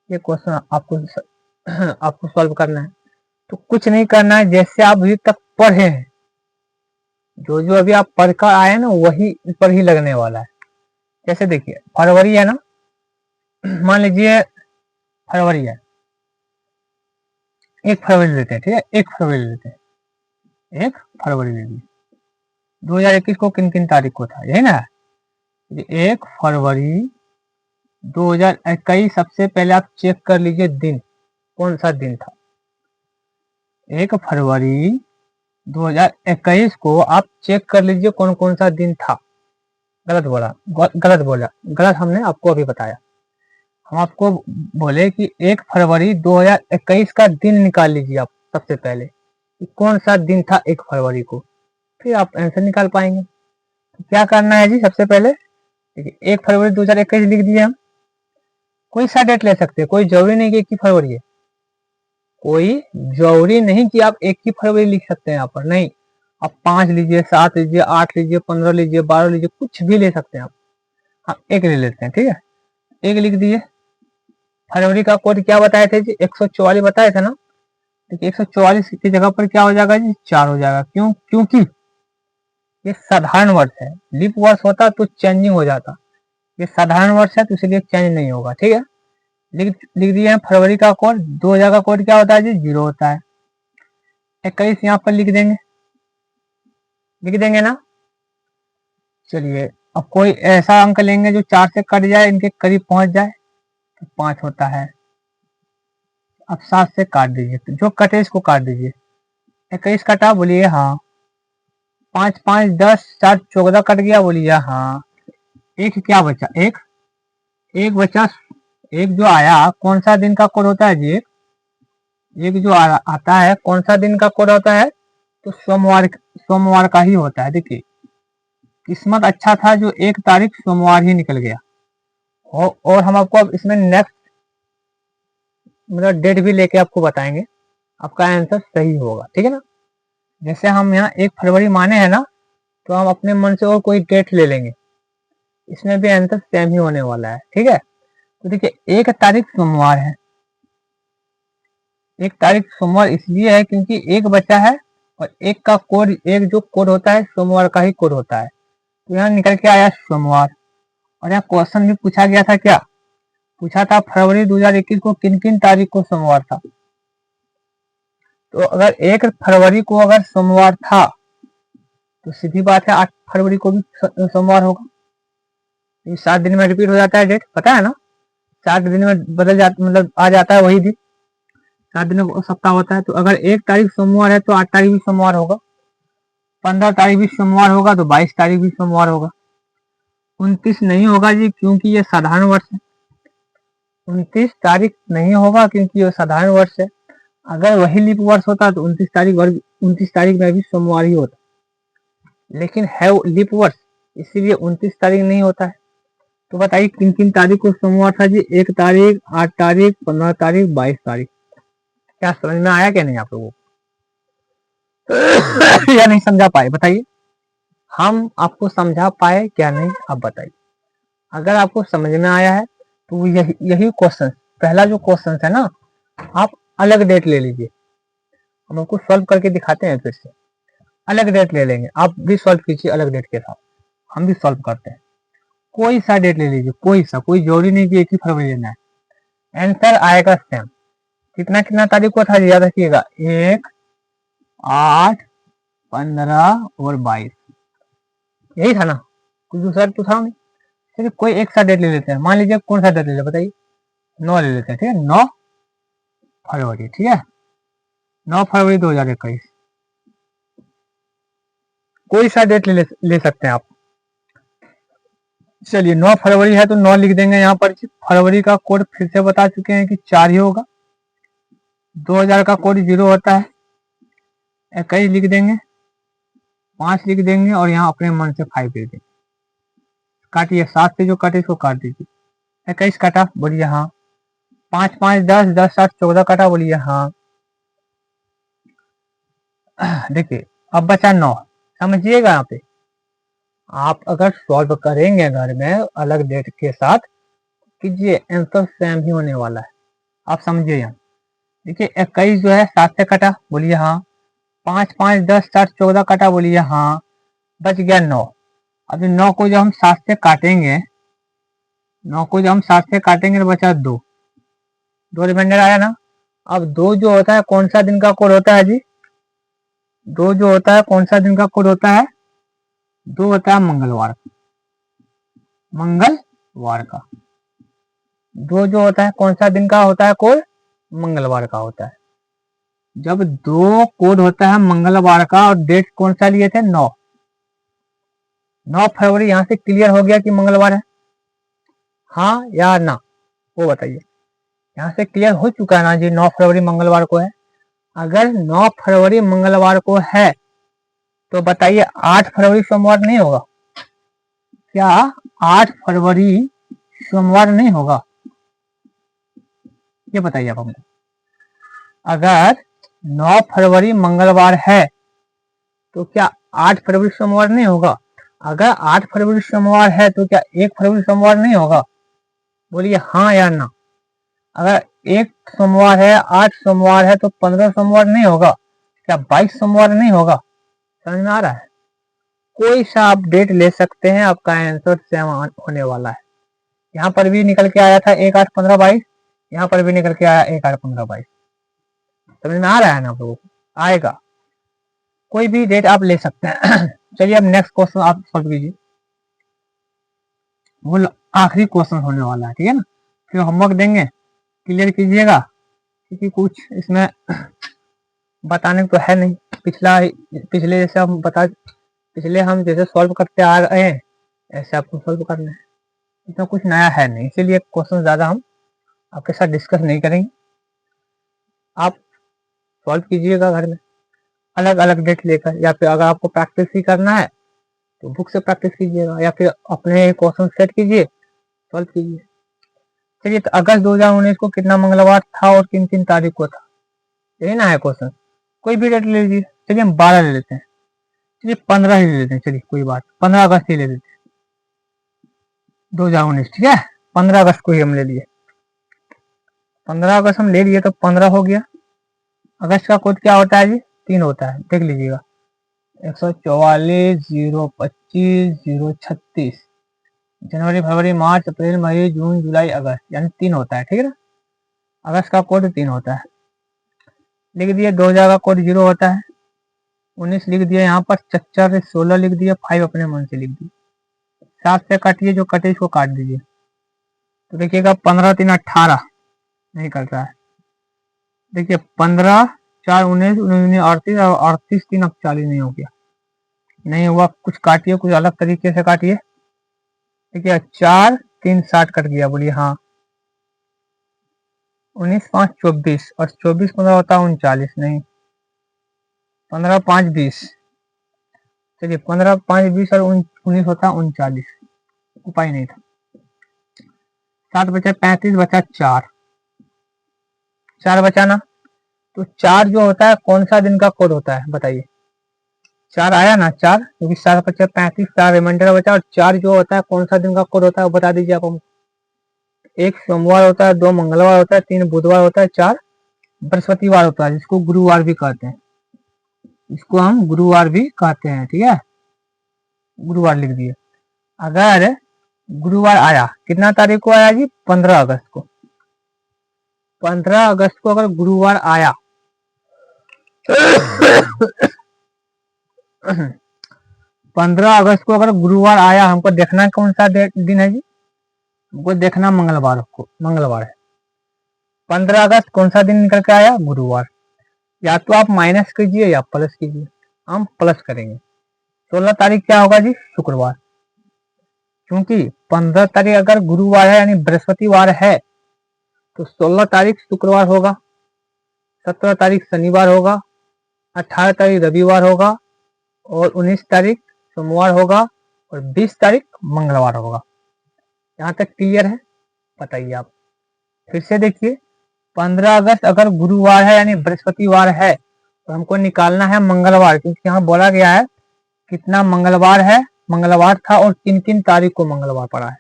ये क्वेश्चन आपको सॉल्व करना है। तो कुछ नहीं करना है, जैसे आप अभी तक पढ़े हैं, जो जो अभी आप पढ़ कर आए ना वही पर ही लगने वाला है। जैसे देखिए फरवरी है ना, मान लीजिए फरवरी है, 1 फरवरी लेते हैं, ठीक है, 1 फरवरी लेते हैं, 1 फरवरी ले लीजिए। 2021 को किन किन तारीख को था, यही ना, 1 फरवरी 2021। सबसे पहले आप चेक कर लीजिए दिन, कौन सा दिन था। 1 फरवरी 2021 को आप चेक कर लीजिए कौन कौन सा दिन था। गलत बोला, गलत बोला, गलत हमने आपको अभी बताया। हम आपको बोले कि 1 फरवरी 2021 का दिन निकाल लीजिए आप सबसे पहले, कौन सा दिन था 1 फरवरी को, फिर आप आंसर निकाल पाएंगे। तो क्या करना है जी, सबसे पहले देखिए 1 फरवरी 2021 लिख दिए हम। कोई सा डेट ले सकते हैं, कोई जरूरी नहीं कि 1 ही फरवरी है, कोई जरूरी नहीं कि आप 1 ही फरवरी लिख सकते हैं यहाँ पर, नहीं, आप 5 लीजिए, 7 लीजिए, 8 लीजिए, 15 लीजिए, 12 लीजिए, कुछ भी ले सकते हैं आप। हाँ 1 ले लेते हैं, ठीक है, 1 लिख दिए। फरवरी का कोड क्या बताए थे जी, 144 बताए थे ना। देखिए 144 की जगह पर क्या हो जाएगा जी, 4 हो जाएगा। क्यों, क्योंकि ये साधारण वर्ष है, लीप वर्ष होता तो चेंजिंग हो जाता, ये साधारण वर्ष है तो इसलिए चेंज नहीं होगा, ठीक है। लिख दिए हैं फरवरी का कोड, 2000 का कोड क्या होता है जी, 0 होता है। 21 यहाँ पर लिख देंगे ना। चलिए अब कोई ऐसा अंक लेंगे जो 4 से कट जाए, इनके करीब पहुंच जाए, तो 5 होता है। अब 7 से काट दीजिए, तो जो कटे इसको काट दीजिए। 21 कटा, बोलिए हाँ। 5 5 10, 4 14 कट गया, बोलिए हाँ। एक क्या बचा, एक बचा, एक जो आया, कौन सा दिन का कोड होता है जी, एक जो आता है कौन सा दिन का कोड होता है, तो सोमवार का ही होता है। देखिए किस्मत अच्छा था जो 1 तारीख सोमवार ही निकल गया। और हम आपको अब इसमें नेक्स्ट मतलब डेट भी लेके आपको बताएंगे, आपका आंसर सही होगा, ठीक है ना। जैसे हम यहाँ 1 फरवरी माने हैं ना, तो हम अपने मन से और कोई डेट ले लेंगे, इसमें भी आंसर सेम ही होने वाला है, ठीक है। तो देखिए 1 तारीख सोमवार है। 1 तारीख सोमवार इसलिए है क्योंकि एक बचा है और एक का कोड, एक जो कोड होता है सोमवार का ही कोड होता है, तो यहाँ निकल के आया सोमवार। और यहाँ क्वेश्चन भी पूछा गया था, क्या पूछा था, फरवरी 2021 को किन किन तारीख को सोमवार था। तो अगर 1 फरवरी को अगर सोमवार था तो सीधी बात है 8 फरवरी को भी सोमवार होगा। ये 7 दिन में रिपीट हो जाता है डेट, पता है ना, 7 दिन में बदल जाता, मतलब आ जाता है वही दिन, 7 दिनों का सप्ताह होता है। तो अगर 1 तारीख सोमवार है तो 8 तारीख भी सोमवार होगा, 15 तारीख भी सोमवार होगा, तो 22 तारीख भी सोमवार होगा। 29 नहीं होगा जी, क्योंकि ये साधारण वर्ष है। 29 तारीख नहीं होगा क्योंकि ये साधारण वर्ष है। अगर वही लीप वर्ष होता तो 29 तारीख में भी सोमवार ही होता, लेकिन है वो लीप वर्ष, इसीलिए 29 तारीख नहीं होता है। तो बताइए किन किन तारीख को सोमवार था जी। 1 तारीख, 8 तारीख, 15 तारीख, 22 तारीख। क्या समझ में आया क्या नहीं आप लोगों को या नहीं समझा पाए, बताइए। हम आपको समझा पाए क्या नहीं, आप बताइए। अगर आपको समझ में आया है तो यही क्वेश्चन, पहला जो क्वेश्चन है ना, आप अलग डेट ले लीजिए। हम आपको सॉल्व करके दिखाते हैं, फिर से अलग डेट ले लेंगे, आप भी सॉल्व कीजिए अलग डेट के साथ, हम भी सॉल्व करते हैं। कोई सा डेट ले लीजिए, कोई जरूरी नहीं कि 1 ही फरवरी लेना है, आंसर आएगा सेम। कितना कितना तारीख को था याद रखिएगा, 1, 8, 15 और 22, यही था ना, कुछ दूसरा तो था नहीं। चलिए कोई एक सा डेट ले लेते हैं, मान लीजिए कौन सा डेट ले लेते बताइए, 9 ले लेते हैं, ठीक है, 9 फरवरी, ठीक है, 9 फरवरी 2021। कोई सा डेट ले सकते हैं आप। चलिए 9 फरवरी है तो 9 लिख देंगे यहाँ पर। फरवरी का कोड फिर से बता चुके हैं कि 4 ही होगा। 2000 का कोड 0 होता है। 21 लिख देंगे, 5 लिख देंगे और यहाँ अपने मन से 5 लिख देंगे। काटिए, 7 से जो काटे इसको काट दीजिए। 21 काटा, बोलिए हाँ। 5 5 10, 10 7 14 काटा, बोलिए हाँ। देखिए अब बचा 9, समझिएगा यहाँ पे। आप अगर सॉल्व करेंगे घर में अलग डेट के साथ कीजिए, आंसर सेम ही होने वाला है, आप समझिए यहाँ। देखिए 21 जो है 7 से कटा, बोलिए हाँ। 5 5 10 7 14 कटा, बोलिए हाँ। बच गया 9। अभी 9 को जब हम 7 से काटेंगे, 9 को जब हम 7 से काटेंगे तो बचा 2 रिमाइंडर आया ना। अब 2 जो होता है कौन सा दिन का कोड होता है जी, 2 जो होता है कौन सा दिन का कोड होता है, 2 होता है मंगलवार का। 2 जो होता है कौन सा दिन का होता है कोड, मंगलवार का होता है। जब 2 कोड होता है मंगलवार का और डेट कौन सा लिए थे, 9 फरवरी, यहाँ से क्लियर हो गया कि मंगलवार है, हाँ या ना, वो बताइए। यहाँ से क्लियर हो चुका है ना जी, 9 फरवरी मंगलवार को है। अगर 9 फरवरी मंगलवार को है तो बताइए 8 फरवरी सोमवार नहीं होगा क्या, 8 फरवरी सोमवार नहीं होगा, ये बताइए आप हमको। अगर 9 फरवरी मंगलवार है तो क्या 8 फरवरी सोमवार नहीं होगा। अगर 8 फरवरी सोमवार है तो क्या 1 फरवरी सोमवार नहीं होगा, बोलिए हाँ या ना। अगर 1 सोमवार है, 8 सोमवार है तो 15 सोमवार नहीं होगा, क्या 22 सोमवार नहीं होगा। समझ में आ रहा है। कोई सा आप डेट ले सकते हैं, आपका आंसर सेम होने वाला है। यहाँ पर भी निकल के आया था 1 8 15 22, यहाँ पर भी निकल के आया 1 8 15 22। समझ में आ रहा है ना आप लोगों को, आएगा, कोई भी डेट आप ले सकते हैं। चलिए अब नेक्स्ट क्वेश्चन आप सॉल्व कीजिए, वो आखिरी क्वेश्चन होने वाला है, ठीक है ना। फिर होमवर्क देंगे, क्लियर कीजिएगा, क्योंकि कुछ इसमें बताने को तो है नहीं। पिछले जैसे हम जैसे सॉल्व करते आ रहे हैं ऐसे आपको सॉल्व करना है, इसमें कुछ नया है नहीं, इसीलिए क्वेश्चन ज़्यादा हम आपके साथ डिस्कस नहीं करेंगे। आप सॉल्व कीजिएगा घर में अलग अलग डेट लेकर, या फिर अगर आपको प्रैक्टिस ही करना है तो बुक से प्रैक्टिस कीजिएगा, या फिर अपने क्वेश्चन सेट कीजिए, सॉल्व कीजिए। चलिए, तो अगस्त 2019 को कितना मंगलवार था और किन किन तारीख को था, यही ना है क्वेश्चन। कोई भी डेट ले लीजिए। चलिए हम 12 ले लेते हैं, चलिए 15 ही ले लेते हैं, चलिए कोई बात, 15 अगस्त ही ले लेते हैं 2019, ठीक है। 15 अगस्त को ही हम ले लिए, 15 अगस्त हम ले लिए तो 15 हो गया। अगस्त का कोड क्या होता है जी, 3 होता है, देख लीजिएगा, 144 025 036। जनवरी फरवरी मार्च अप्रैल मई जून जुलाई अगस्त, यानी 3 होता है, ठीक है ना। अगस्त का कोड 3 होता है, लिख दिए। 2000 का कोड 0 होता है, 19 लिख दिया यहाँ पर, 16 लिख दिया, 5 अपने मन से लिख दिए। 7 से काटिए, जो कटे इसको काट दीजिए, तो देखिएगा 15 3 18 नहीं कट रहा है। देखिए 15 4 19 19 38 और 38 3 अब 40 नहीं हो गया, नहीं हुआ। कुछ काटिए, कुछ अलग तरीके से काटिए। देखिए 4 3 60 कट गया, बोलिए हाँ। 19 5 24 और 24 15 होता है 39, नहीं। 15 5 20, चलिए 15 5 20 और 19 होता है 39, उपाय नहीं था। 7 बचा 35, बचा 4 बचा ना। तो 4 जो होता है कौन सा दिन का कोड होता है बताइए। 4 आया ना, 4, क्योंकि 7 बचा 35, 4 रिमाइंडर बचा, और 4 जो होता है कौन सा दिन का कोड होता है बता दीजिए आप हमको। 1 सोमवार होता है, 2 मंगलवार होता है, 3 बुधवार होता है, 4 बृहस्पतिवार होता है, जिसको गुरुवार भी कहते हैं, इसको हम गुरुवार भी कहते हैं, ठीक है। गुरुवार लिख दिए। अगर गुरुवार आया, कितना तारीख को आया जी, 15 अगस्त को। 15 अगस्त को अगर गुरुवार आया 15 अगस्त को अगर गुरुवार आया, हमको देखना है कौन सा दिन है जी, हमको देखना मंगलवार को, मंगलवार है। 15 अगस्त कौन सा दिन निकल के आया, गुरुवार। या तो आप माइनस कीजिए या प्लस कीजिए, हम प्लस करेंगे। 16 तारीख क्या होगा जी, शुक्रवार, क्योंकि 15 तारीख अगर गुरुवार है यानी बृहस्पतिवार है, तो 16 तारीख शुक्रवार होगा, 17 तारीख शनिवार होगा, 18 तारीख रविवार होगा, और 19 तारीख सोमवार होगा, और 20 तारीख मंगलवार होगा। यहाँ तक क्लियर है, बताइए आप। फिर से देखिए, 15 अगस्त अगर गुरुवार है यानी बृहस्पतिवार है, तो हमको निकालना है मंगलवार, क्योंकि यहाँ बोला गया है कितना मंगलवार है, मंगलवार था और किन किन तारीख को मंगलवार पड़ा है।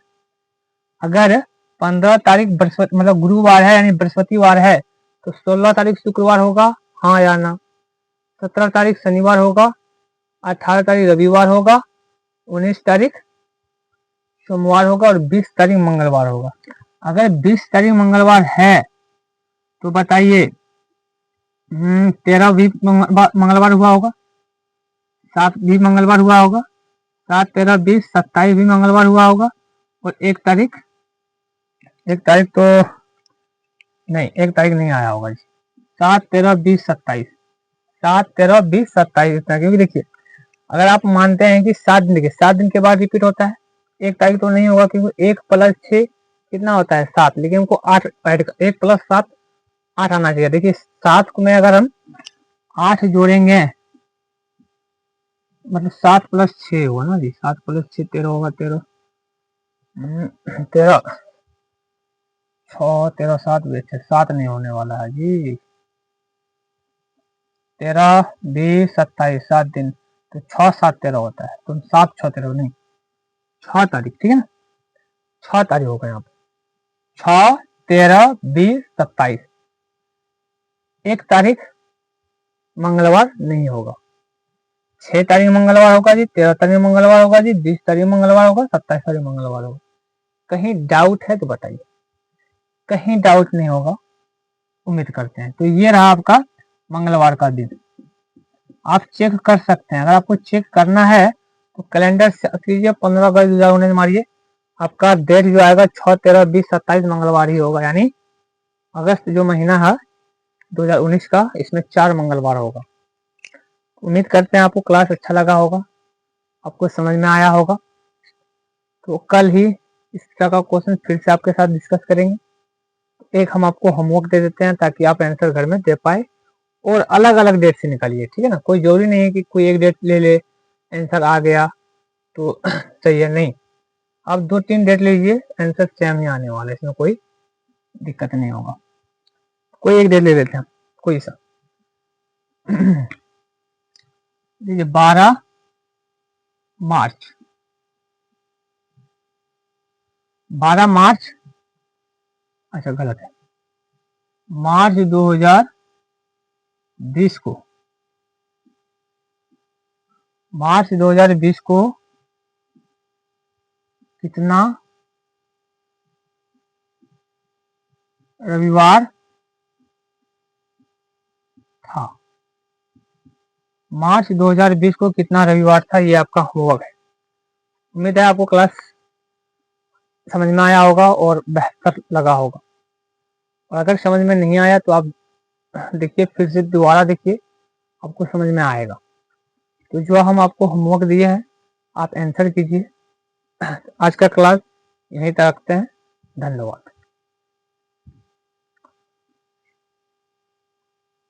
अगर 15 तारीख बृहस्पति मतलब गुरुवार है यानी बृहस्पतिवार है, तो 16 तारीख शुक्रवार होगा, हाँ या ना। 17 तारीख शनिवार होगा, 18 तारीख रविवार होगा, 19 तारीख सोमवार होगा, और 20 तारीख मंगलवार होगा। अगर 20 तारीख मंगलवार है तो बताइए 13 भी मंगलवार हुआ होगा, 7 भी मंगलवार हुआ होगा, 7 13 20 27 भी मंगलवार हुआ होगा, और 1 तारीख तो नहीं, 1 तारीख नहीं आया होगा जी। 7 13 20 27, 7 13 20 27 इतना, क्योंकि देखिए अगर आप मानते हैं कि 7 दिन, देखिए 7 दिन के बाद रिपीट होता है, 1 तारीख तो नहीं होगा, क्योंकि 1 + 6 कितना होता है 7, लेकिन हमको 8 ऐड, 1 + 7 8 आना चाहिए। देखिए 7 में अगर हम 8 जोड़ेंगे, मतलब 7 + 6 हुआ ना जी, 7 + 6 13 होगा, 13 13 6 13 7 7 नहीं होने वाला है जी, 13 20 27 7 दिन, तो 6 7 13 होता है, तो 7 6 13 नहीं, 6 तारीख, ठीक है ना, 6 तारीख होगा यहाँ पे, 6 13 20 27, 1 तारीख मंगलवार नहीं होगा। 6 तारीख मंगलवार होगा जी, 13 तारीख मंगलवार होगा जी, 20 तारीख मंगलवार होगा, 27 तारीख मंगलवार होगा। कहीं डाउट है तो बताइए, कहीं डाउट नहीं होगा, उम्मीद करते हैं। तो ये रहा आपका मंगलवार का दिन, आप चेक कर सकते हैं। अगर आपको चेक करना है तो कैलेंडर से कीजिए, 15 अगस्त 2019 मारिए, आपका डेट जो आएगा 6 13 20 27 मंगलवार ही होगा, यानी अगस्त जो महीना है 2019 का, इसमें 4 मंगलवार होगा। उम्मीद करते हैं आपको क्लास अच्छा लगा होगा, आपको समझ में आया होगा। तो कल ही इस तरह का क्वेश्चन फिर से आपके साथ डिस्कस करेंगे। एक हम आपको होमवर्क दे देते हैं ताकि आप आंसर घर में दे पाए, और अलग अलग डेट से निकालिए, ठीक है ना। कोई जरूरी नहीं है कि कोई एक डेट ले ले, आंसर आ गया तो सही है, नहीं। आप 2-3 डेट लीजिए, आंसर सेम ही आने वाला है, इसमें कोई दिक्कत नहीं होगा। कोई एक डेट ले लेते हैं, कोई सा लीजिए 12 मार्च। 12 मार्च, अच्छा गलत है, मार्च 2020 को, मार्च 2020 को कितना रविवार था? मार्च 2020 को कितना रविवार था, ये आपका होमवर्क है। उम्मीद है आपको क्लास समझ में आया होगा और बेहतर लगा होगा। और अगर समझ में नहीं आया तो आप देखिए, फिर से दोबारा देखिए, आपको समझ में आएगा। तो जो हम आपको होमवर्क दिए हैं आप आंसर कीजिए। आज का क्लास यहीं तक रखते हैं, धन्यवाद।